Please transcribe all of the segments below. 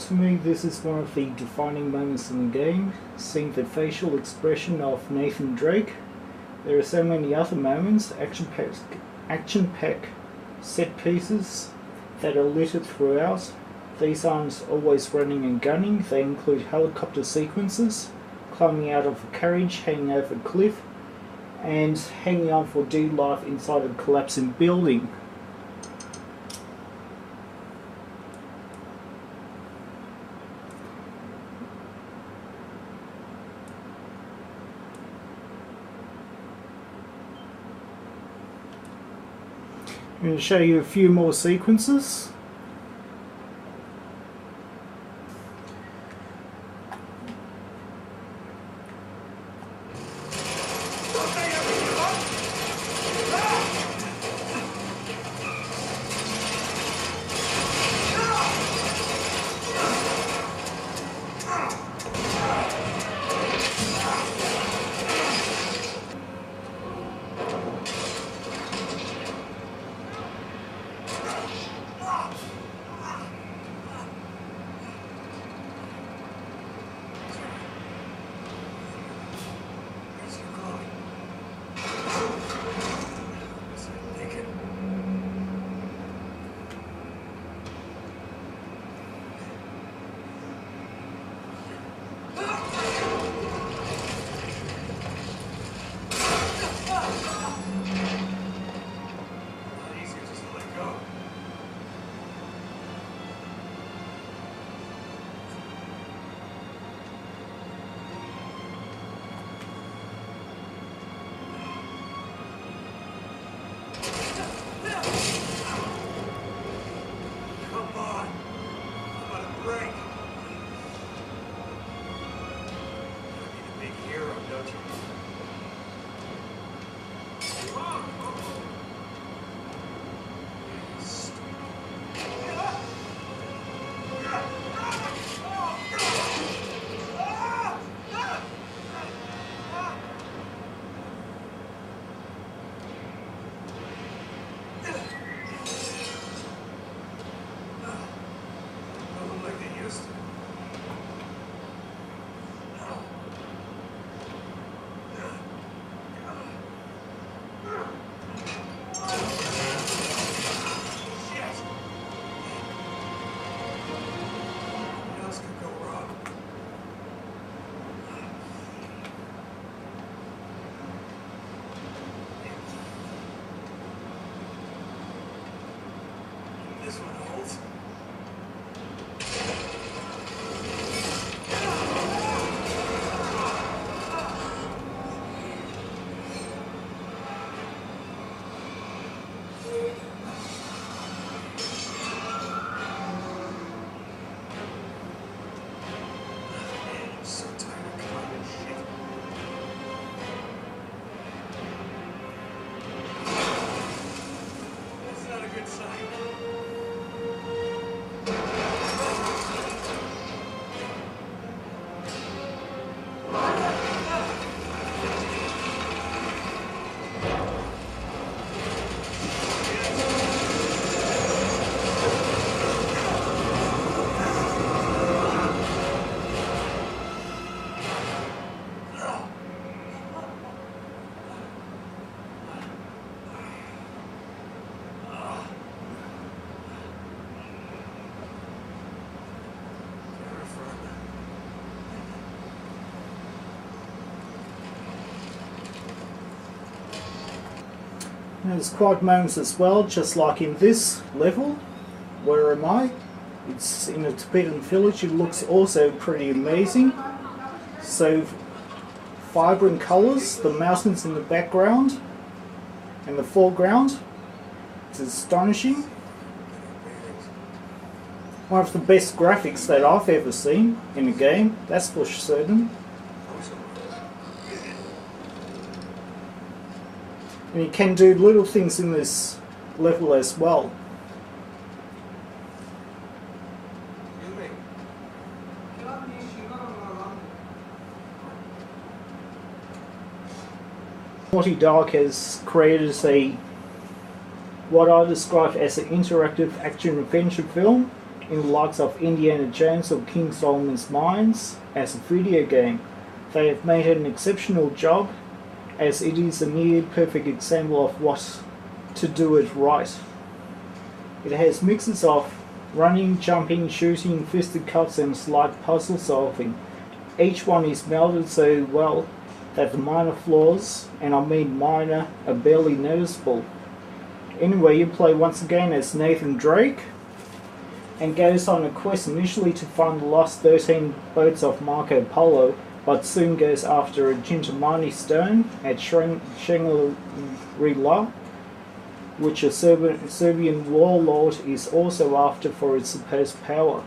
To me, this is one of the defining moments in the game, seeing the facial expression of Nathan Drake. There are so many other moments, action-packed set pieces that are littered throughout. These aren't always running and gunning, they include helicopter sequences, climbing out of a carriage, hanging over a cliff, and hanging on for dear life inside a collapsing building. I'm going to show you a few more sequences. This one holds. I'm so tired of climbing shit. That's not a good sign. There's quiet moments as well, just like in this level. Where am I? It's in a Tibetan village. It looks also pretty amazing. So vibrant colours, the mountains in the background and the foreground. It's astonishing. One of the best graphics that I've ever seen in a game, that's for certain. And you can do little things in this level as well. Naughty Dog has created what I describe as an interactive action-adventure film. in the likes of Indiana Jones or King Solomon's Mines as a video game. They have made an exceptional job, as it is a near perfect example of what to do it right. It has mixes of running, jumping, shooting, fisticuffs and slight puzzle solving. Each one is melded so well that the minor flaws, and I mean minor, are barely noticeable. Anyway, you play once again as Nathan Drake and goes on a quest initially to find the lost 13 boats of Marco Polo, but soon goes after a Gintamani stone at Shangri-La, which a Serbian warlord is also after for its supposed power.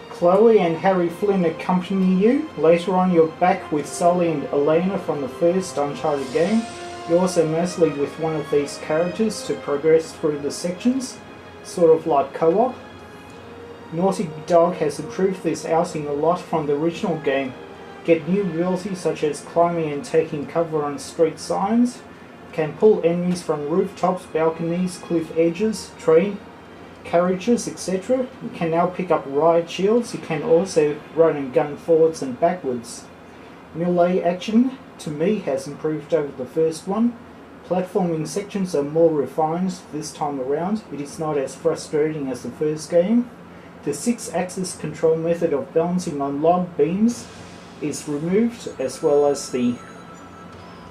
Chloe and Harry Flynn accompany you. Later on you're back with Sully and Elena from the first Uncharted game. You're also mostly with one of these characters to progress through the sections, sort of like co-op. Naughty Dog has improved this outing a lot from the original game. Get new abilities such as climbing and taking cover on street signs. Can pull enemies from rooftops, balconies, cliff edges, train carriages, etc. You can now pick up riot shields. You can also run and gun forwards and backwards. Melee action, to me, has improved over the first one. Platforming sections are more refined this time around. It is not as frustrating as the first game. The 6-axis control method of balancing on log beams is removed, as well as the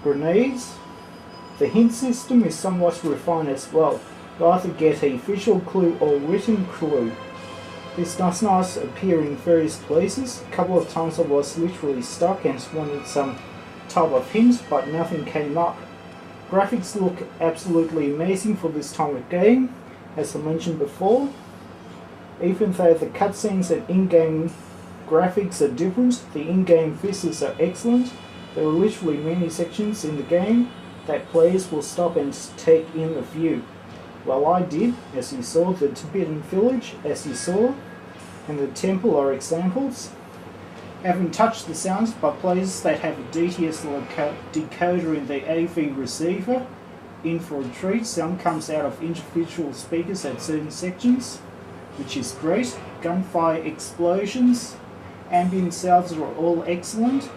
grenades. The hint system is somewhat refined as well. You either get a visual clue or written clue. This does not appear in various places. A couple of times I was literally stuck and wanted some type of hint, but nothing came up. Graphics look absolutely amazing for this time of game, as I mentioned before. Even though the cutscenes and in-game graphics are different, the in-game visuals are excellent. There are literally many sections in the game that players will stop and take in the view. Well, I did, as you saw. The Tibetan village, as you saw, and the temple are examples. Haven't touched the sounds, but players that have a DTS decoder in the AV receiver in for a treat. Sound comes out of individual speakers at certain sections, which is great. Gunfire explosions, ambient sounds are all excellent.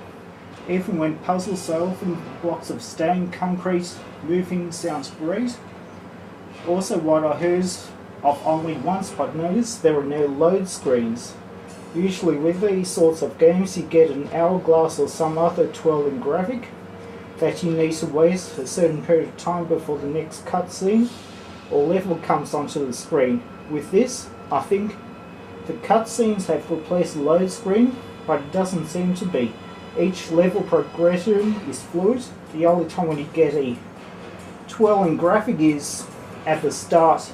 Even when puzzle solving, blocks of stone, concrete moving sounds great. Also, what I heard of only once, but notice there are no load screens. Usually with these sorts of games you get an hourglass or some other twirling graphic that you need to wait a certain period of time before the next cutscene or level comes onto the screen. With this, I think the cutscenes have replaced the load screen, but it doesn't seem to be. Each level progression is fluid. The only time when you get a twirling graphic is at the start.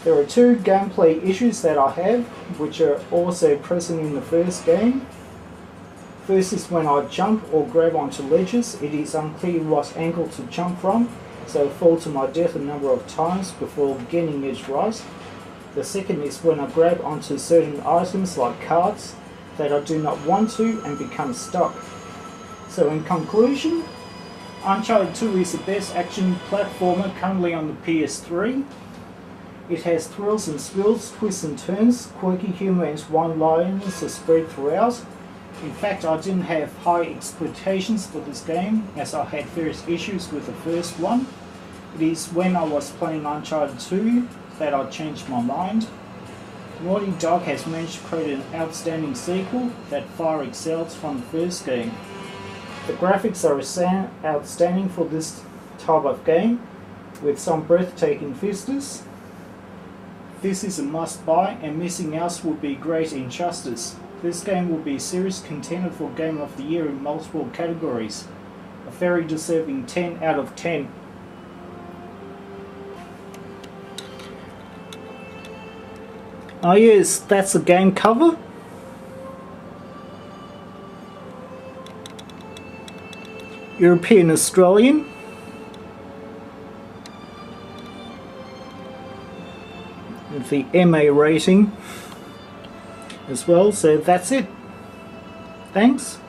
There are two gameplay issues that I have, which are also present in the first game. First is when I jump or grab onto ledges, it is unclear what angle to jump from, so I fall to my death a number of times before getting it right. The second is when I grab onto certain items like cards that I do not want to and become stuck. So in conclusion, Uncharted 2 is the best action platformer currently on the PS3. It has thrills and spills, twists and turns, quirky humour and one-liners are spread throughout. In fact, I didn't have high expectations for this game, as I had various issues with the first one. It is when I was playing Uncharted 2 that I changed my mind. Naughty Dog has managed to create an outstanding sequel that far excels from the first game. The graphics are outstanding for this type of game, with some breathtaking vistas. This is a must-buy, and missing out would be great injustice. This game will be a serious contender for Game of the Year in multiple categories. A very deserving 10 out of 10. Oh yes, that's the game cover. European Australian. With the MA rating as well, so that's it. Thanks.